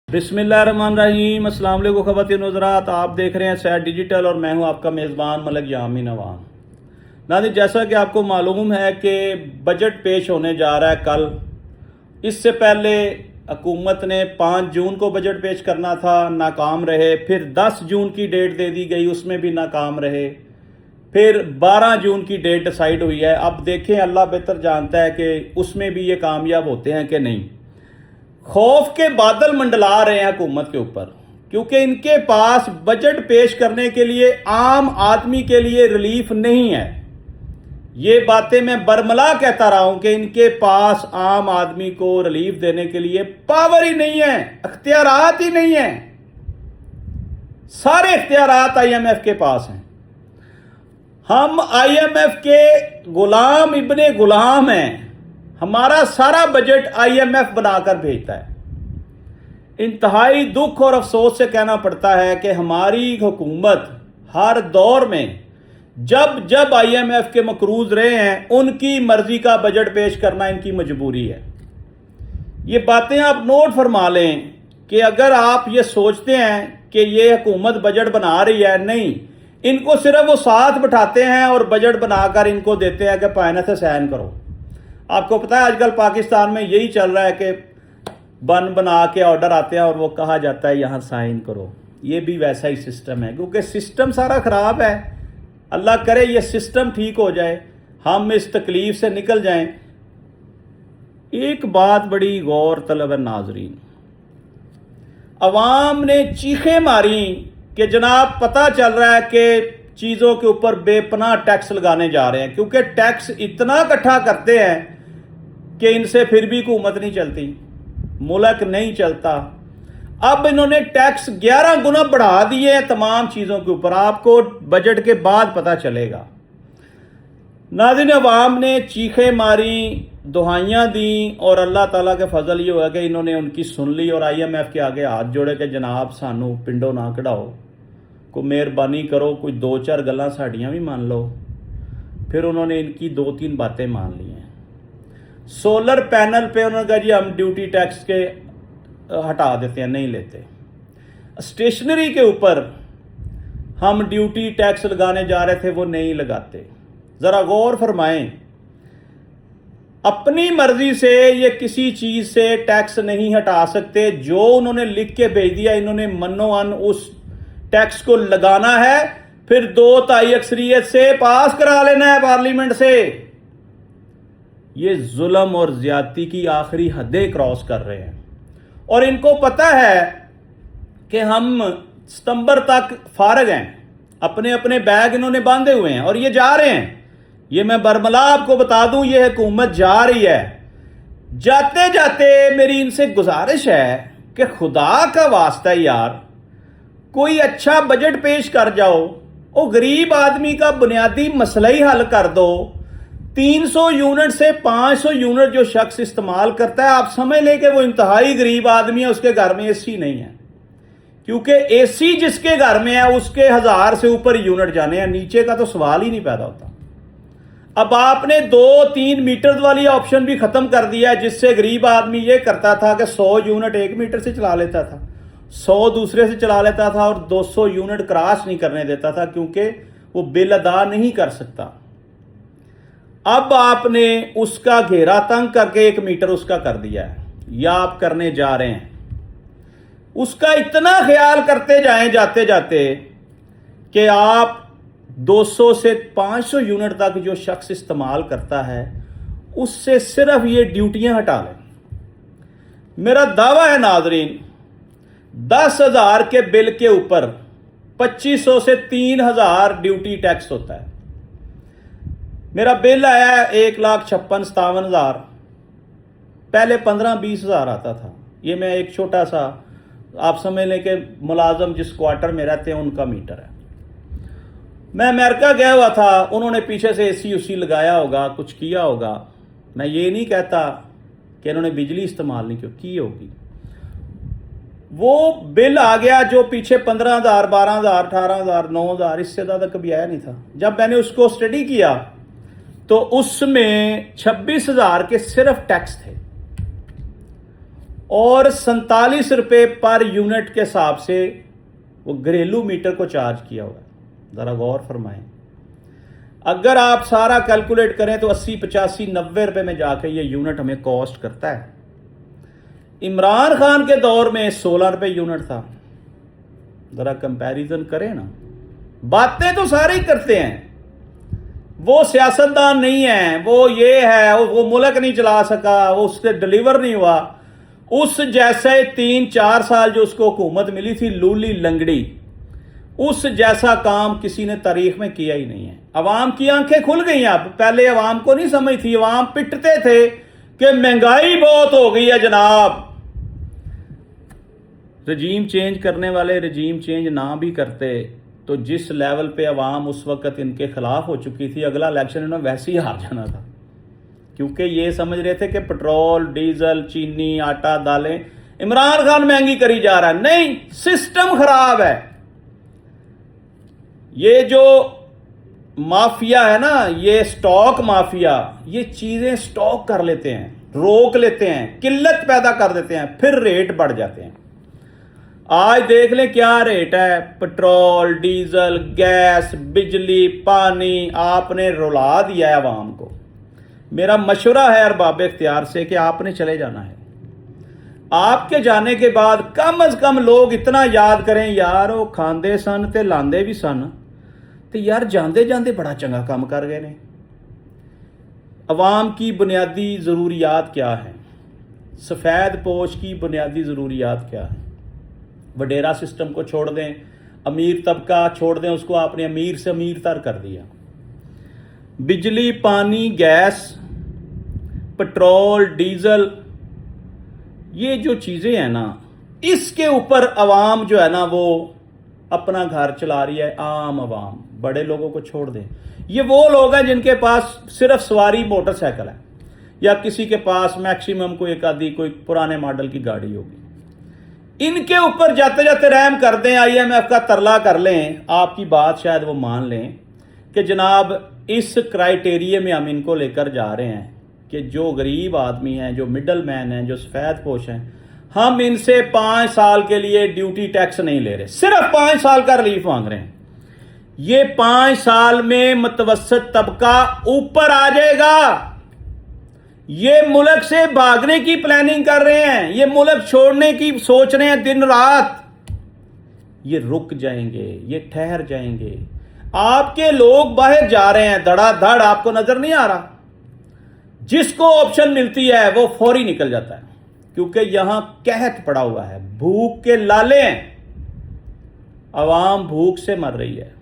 बिस्मिल्लाहिर्रहमानिर्रहीम। अस्सलाम वालेकुम ख़वातीन हज़रात, आप देख रहे हैं सैर डिजिटल और मैं हूं आपका मेज़बान मलिक यामीन अवान। नाज़रीन, जैसा कि आपको मालूम है कि बजट पेश होने जा रहा है कल। इससे पहले हुकूमत ने 5 जून को बजट पेश करना था, नाकाम रहे। फिर 10 जून की डेट दे दी गई, उसमें भी नाकाम रहे। फिर 12 जून की डेट डिसाइड हुई है। अब देखें, अल्लाह बेहतर जानता है कि उसमें भी ये कामयाब होते हैं कि नहीं। खौफ के बादल मंडला रहे हैं हुकूमत के ऊपर, क्योंकि इनके पास बजट पेश करने के लिए आम आदमी के लिए रिलीफ नहीं है। ये बातें मैं बरमला कहता रहा हूं कि इनके पास आम आदमी को रिलीफ देने के लिए पावर ही नहीं है, अख्तियारात ही नहीं है। सारे इख्तियारात आईएमएफ के पास हैं। हम आईएमएफ के गुलाम इब्ने गुलाम हैं। हमारा सारा बजट आईएमएफ बनाकर भेजता है। इंतहाई दुख और अफसोस से कहना पड़ता है कि हमारी हुकूमत हर दौर में जब जब आईएमएफ के मकरूज रहे हैं, उनकी मर्जी का बजट पेश करना इनकी मजबूरी है। ये बातें आप नोट फरमा लें कि अगर आप ये सोचते हैं कि ये हुकूमत बजट बना रही है, नहीं, इनको सिर्फ वो साथ बिठाते हैं और बजट बनाकर इनको देते हैं कि पायना से साइन करो। आपको पता है आजकल पाकिस्तान में यही चल रहा है कि बना के ऑर्डर आते हैं और वो कहा जाता है यहाँ साइन करो। ये भी वैसा ही सिस्टम है, क्योंकि सिस्टम सारा ख़राब है। अल्लाह करे ये सिस्टम ठीक हो जाए, हम इस तकलीफ से निकल जाएं। एक बात बड़ी गौर तलब है नाजरीन, अवाम ने चीखें मारी कि जनाब पता चल रहा है कि चीज़ों के ऊपर बेपनाह टैक्स लगाने जा रहे हैं, क्योंकि टैक्स इतना इकट्ठा करते हैं कि इनसे फिर भी हुकूमत नहीं चलती, मुल्क नहीं चलता। अब इन्होंने टैक्स 11 गुना बढ़ा दिए हैं तमाम चीज़ों के ऊपर। आपको बजट के बाद पता चलेगा। नाज़रीन, अवाम ने चीखें मारी, दुहाइयाँ दी और अल्लाह ताला के फजल ये हुआ कि इन्होंने उनकी सुन ली और आईएमएफ के आगे हाथ जोड़े कि जनाब सानू पिंडों ना कढ़ाओ, को मेहरबानी करो, कोई 2-4 गल्लां साड़ियाँ भी मान लो। फिर उन्होंने इनकी 2-3 बातें मान ली हैं। सोलर पैनल पे उन्होंने कहा जी हम ड्यूटी टैक्स के हटा देते हैं, नहीं लेते। स्टेशनरी के ऊपर हम ड्यूटी टैक्स लगाने जा रहे थे, वो नहीं लगाते। ज़रा गौर फरमाएं, अपनी मर्जी से ये किसी चीज़ से टैक्स नहीं हटा सकते। जो उन्होंने लिख के भेज दिया, इन्होंने मनो-अन उस टैक्स को लगाना है, फिर 2/3 अक्सरियत से पास करा लेना है पार्लियामेंट से। ये जुल्म और ज्यादती की आखिरी हदें क्रॉस कर रहे हैं और इनको पता है कि हम सितंबर तक फारग हैं। अपने अपने बैग इन्होंने बांधे हुए हैं और ये जा रहे हैं। ये मैं बरमला आपको बता दूं, ये हुकूमत जा रही है। जाते जाते मेरी इनसे गुजारिश है कि खुदा का वास्ता यार, कोई अच्छा बजट पेश कर जाओ, वो गरीब आदमी का बुनियादी मसला ही हल कर दो। 300 यूनिट से 500 यूनिट जो शख्स इस्तेमाल करता है, आप समझ लें कि वो इंतहाई गरीब आदमी है, उसके घर में एसी नहीं है। क्योंकि एसी जिसके घर में है उसके 1000 से ऊपर यूनिट जाने हैं, नीचे का तो सवाल ही नहीं पैदा होता। अब आपने 2-3 मीटर वाली ऑप्शन भी खत्म कर दिया है, जिससे गरीब आदमी ये करता था कि 100 यूनिट 1 मीटर से चला लेता था, 100 दूसरे से चला लेता था और 200 यूनिट क्रॉस नहीं करने देता था, क्योंकि वो बिल अदा नहीं कर सकता। अब आपने उसका घेरा तंग करके 1 मीटर उसका कर दिया है, या आप करने जा रहे हैं। उसका इतना ख्याल करते जाएं जाते जाते कि आप 200 से 500 यूनिट तक जो शख्स इस्तेमाल करता है उससे सिर्फ ये ड्यूटियां हटा लें। मेरा दावा है नाजरीन, 10,000 के बिल के ऊपर 2500 से 3,000 ड्यूटी टैक्स होता है। मेरा बिल आया है 1,56,57,000, पहले 15-20,000 आता था। ये मैं एक छोटा सा, आप समझ लें कि मुलाजम जिस क्वार्टर में रहते हैं उनका मीटर है। मैं अमेरिका गया हुआ था, उन्होंने पीछे से एसी उसी लगाया होगा, कुछ किया होगा। मैं ये नहीं कहता कि इन्होंने बिजली इस्तेमाल नहीं की होगी। वो बिल आ गया जो पीछे 15,000, 12,000, 18,000, 9,000, इससे ज़्यादा कभी आया नहीं था। जब मैंने उसको स्टडी किया तो उसमें 26,000 के सिर्फ टैक्स थे। اور 47 रुपये पर यूनिट के हिसाब से वो घरेलू मीटर को चार्ज किया हुआ है। ज़रा गौर फरमाएं, अगर आप सारा कैलकुलेट करें तो 80, 85, 90 रुपये में जाके ये यूनिट हमें कॉस्ट करता है। इमरान खान के दौर में 16 रुपये यूनिट था। ज़रा कंपैरिजन करें ना, बातें तो सारे ही करते हैं, वो सियासतदान नहीं है, वो ये है, वो मुल्क नहीं चला सका, वो उससे डिलीवर नहीं हुआ। उस जैसे 3-4 साल जो उसको हुकूमत मिली थी लूली लंगड़ी, उस जैसा काम किसी ने तारीख में किया ही नहीं है। अवाम की आंखें खुल गई हैं अब, पहले अवाम को नहीं समझ थी, अवाम पिटते थे कि महंगाई बहुत हो गई है जनाब। रजीम चेंज करने वाले रजीम चेंज ना भी करते तो जिस लेवल पे अवाम उस वक्त इनके खिलाफ हो चुकी थी, अगला इलेक्शन इन्होंने वैसे ही हार जाना था, क्योंकि ये समझ रहे थे कि पेट्रोल, डीजल, चीनी, आटा, दालें इमरान खान महंगी करी जा रहा है। नहीं, सिस्टम खराब है। ये जो माफिया है ना, ये स्टॉक माफिया, ये चीजें स्टॉक कर लेते हैं, रोक लेते हैं, किल्लत पैदा कर देते हैं, फिर रेट बढ़ जाते हैं। आज देख लें क्या रेट है, पेट्रोल, डीजल, गैस, बिजली, पानी, आपने रुला दिया है आवाम को। मेरा मशवरा है अरबाब इख्तियार से कि आपने चले जाना है। आपके जाने के बाद कम अज कम लोग इतना याद करें, यार वो खांदे सन ते लांदे भी सन, तो यार जांदे जांदे बड़ा चंगा काम कर गए ने। अवाम की बुनियादी ज़रूरियात क्या है, सफ़ेद पोश की बुनियादी ज़रूरियात क्या है। वडेरा सिस्टम को छोड़ दें, अमीर तबका छोड़ दें, उसको आपने अमीर से अमीर तर कर दिया। बिजली, पानी, गैस, पेट्रोल, डीजल, ये जो चीज़ें हैं ना, इसके ऊपर अवाम जो है ना वो अपना घर चला रही है। आम अवाम, बड़े लोगों को छोड़ दें, ये वो लोग हैं जिनके पास सिर्फ सवारी मोटरसाइकिल है या किसी के पास मैक्सिमम कोई एक आधी कोई पुराने मॉडल की गाड़ी होगी। इनके ऊपर जाते जाते रहम कर दें, IMF का तरला कर लें, आपकी बात शायद वो मान लें कि जनाब इस क्राइटेरिया में हम इनको लेकर जा रहे हैं कि जो गरीब आदमी हैं, जो मिडल मैन हैं, जो सफ़ेद पोश हैं, हम इनसे 5 साल के लिए ड्यूटी टैक्स नहीं ले रहे, सिर्फ 5 साल का रिलीफ मांग रहे हैं। ये 5 साल में मुतवस्सित तबका ऊपर आ जाएगा। ये मुल्क से भागने की प्लानिंग कर रहे हैं, ये मुल्क छोड़ने की सोच रहे हैं दिन रात। ये रुक जाएंगे, ये ठहर जाएंगे। आपके लोग बाहर जा रहे हैं धड़ाधड़, आपको नजर नहीं आ रहा। जिसको ऑप्शन मिलती है वो फौरी निकल जाता है, क्योंकि यहां कहत पड़ा हुआ है, भूख के लाले हैं, अवाम भूख से मर रही है।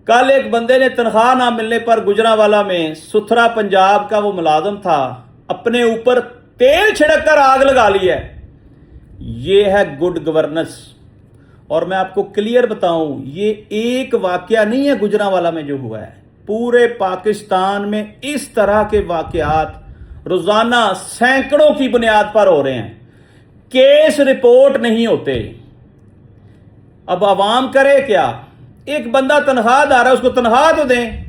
कल एक बंदे ने तनख्वाह ना मिलने पर गुजरांवाला में, सुथरा पंजाब का वो मुलाजिम था, अपने ऊपर तेल छिड़क कर आग लगा ली है। ये है गुड गवर्नेंस। और मैं आपको क्लियर बताऊं, ये एक वाकया नहीं है गुजरांवाला में जो हुआ है, पूरे पाकिस्तान में इस तरह के वाकयात रोजाना सैकड़ों की बुनियाद पर हो रहे हैं। केस रिपोर्ट नहीं होते। अब आवाम करे क्या? एक बंदा तनख्वाहदार है, उसको तनख्वाह तो दें।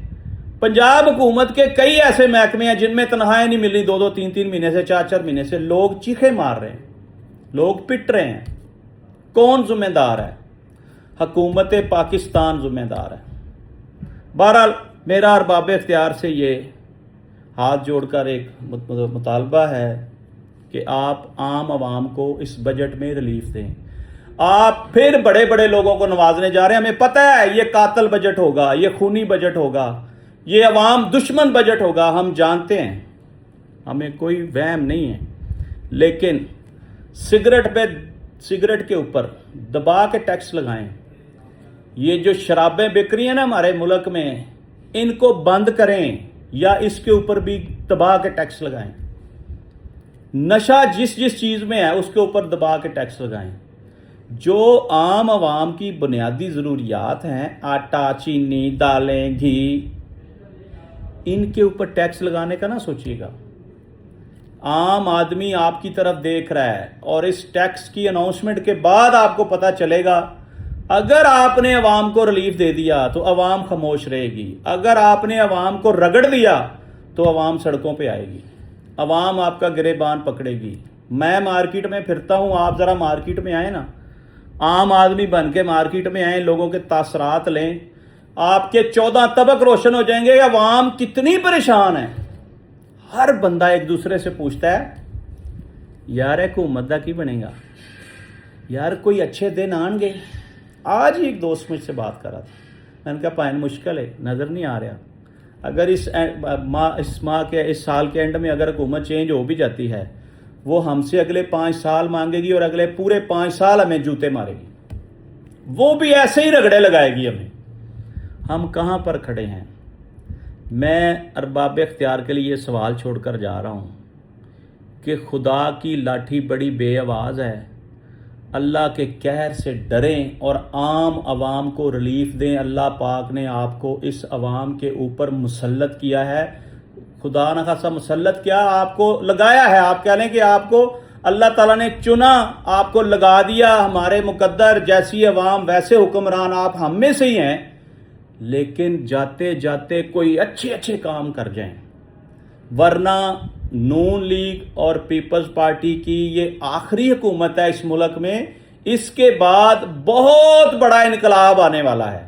पंजाब हुकूमत के कई ऐसे महकमे हैं जिनमें तनख्वाहें नहीं मिल रही 2-2, 3-3 महीने से, 4-4 महीने से। लोग चीखे मार रहे हैं, लोग पिट रहे हैं। कौन जिम्मेदार है? हुकूमत पाकिस्तान जिम्मेदार है। बहरहाल मेरा अरबाब इख्तियार से ये हाथ जोड़कर एक मुतालबा है कि आप आम आवाम को इस बजट में रिलीफ दें। आप फिर बड़े बड़े लोगों को नवाजने जा रहे हैं। हमें पता है ये कातल बजट होगा, ये खूनी बजट होगा, ये अवाम दुश्मन बजट होगा, हम जानते हैं, हमें कोई वहम नहीं है। लेकिन सिगरेट के ऊपर दबा के टैक्स लगाएं। ये जो शराबें बिक रही हैं ना हमारे मुल्क में, इनको बंद करें या इसके ऊपर भी दबा के टैक्स लगाएं। नशा जिस जिस चीज़ में है उसके ऊपर दबा के टैक्स लगाएं। जो आम आवाम की बुनियादी ज़रूरियात हैं, आटा, चीनी, दालें, घी, इनके ऊपर टैक्स लगाने का ना सोचिएगा। आम आदमी आपकी तरफ देख रहा है और इस टैक्स की अनाउंसमेंट के बाद आपको पता चलेगा। अगर आपने अवाम को रिलीफ दे दिया तो अवाम खामोश रहेगी, अगर आपने अवाम को रगड़ दिया तो अवाम सड़कों पे आएगी, अवाम आपका गिरेबान पकड़ेगी। میں مارکیٹ میں پھرتا ہوں، آپ ذرا مارکیٹ میں آئیں نا، عام آدمی بن کے مارکیٹ میں آئیں، لوگوں کے تاثرات لیں، آپ کے 14 طبق روشن ہو جائیں گے. عوام کتنی پریشان ہے. ہر بندہ ایک دوسرے سے پوچھتا ہے یار حکومت دا کی بنے گا، یار کوئی اچھے دن آن گے. آج ہی ایک دوست مجھ سے بات کر رہا تھا، میں نے کہا پائن مشکل ہے، نظر نہیں آ رہا. اگر اس سال کے اینڈ میں اگر حکومت چینج ہو بھی جاتی ہے، وہ ہم سے اگلے 5 سال مانگے گی اور اگلے پورے 5 سال ہمیں جوتے مارے گی، وہ بھی ایسے ہی رگڑے لگائے گی ہمیں. ہم کہاں پر کھڑے ہیں؟ میں ارباب اختیار کے لیے یہ سوال چھوڑ کر جا رہا ہوں کہ خدا کی لاٹھی بڑی بے آواز ہے. اللہ کے قہر سے ڈریں اور عام عوام کو ریلیف دیں. اللہ پاک نے آپ کو اس عوام کے اوپر مسلط کیا ہے، خدا نہ خاصا مسلط کیا، آپ کو لگایا ہے. آپ کہہ لیں کہ آپ کو اللہ تعالیٰ نے چنا، آپ کو لگا دیا. ہمارے مقدر جیسی عوام ویسے حکمران، آپ ہم میں سے ہی ہیں. لیکن جاتے جاتے کوئی اچھے کام کر جائیں، ورنہ نون لیگ اور پیپلز پارٹی کی یہ آخری حکومت ہے اس ملک میں. اس کے بعد بہت بڑا انقلاب آنے والا ہے.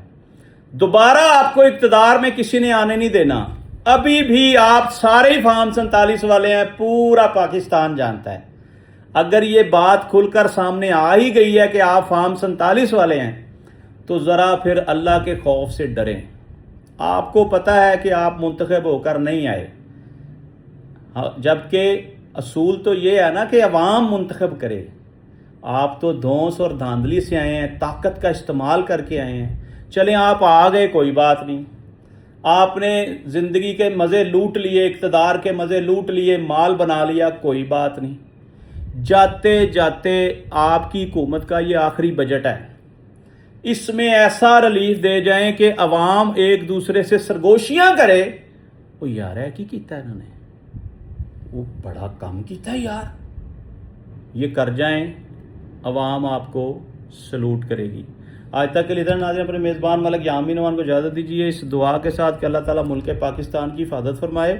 دوبارہ آپ کو اقتدار میں کسی نے آنے نہیں دینا. ابھی بھی آپ سارے فارم 47 والے ہیں، پورا پاکستان جانتا ہے. اگر یہ بات کھل کر سامنے آ ہی گئی ہے کہ آپ فارم 47 والے ہیں، تو ذرا پھر اللہ کے خوف سے ڈریں. آپ کو پتہ ہے کہ آپ منتخب ہو کر نہیں آئے، جبکہ اصول تو یہ ہے نا کہ عوام منتخب کرے. آپ تو دھونس اور دھاندلی سے آئے ہیں، طاقت کا استعمال کر کے آئے ہیں. چلیں آپ آ گئے، کوئی بات نہیں. آپ نے زندگی کے مزے لوٹ لیے، اقتدار کے مزے لوٹ لیے، مال بنا لیا، کوئی بات نہیں. جاتے جاتے آپ کی حکومت کا یہ آخری بجٹ ہے، اس میں ایسا ریلیف دے جائیں کہ عوام ایک دوسرے سے سرگوشیاں کرے. وہ یار ہے کی کیتا ہے انہوں نے، وہ بڑا کام کیتا ہے یار، یہ کر جائیں، عوام آپ کو سلوٹ کرے گی. آج تک کے لیے ناظرین اپنے میزبان ملک یامین نعمان کو اجازت دیجیے اس دعا کے ساتھ کہ اللہ تعالیٰ ملک پاکستان کی حفاظت فرمائے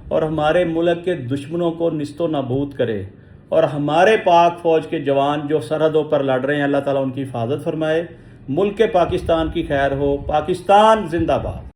اور ہمارے ملک کے دشمنوں کو نیست و نابود کرے، اور ہمارے پاک فوج کے جوان جو سرحدوں پر لڑ رہے ہیں اللہ تعالیٰ ان کی حفاظت فرمائے. ملک پاکستان کی خیر ہو. پاکستان زندہ باد.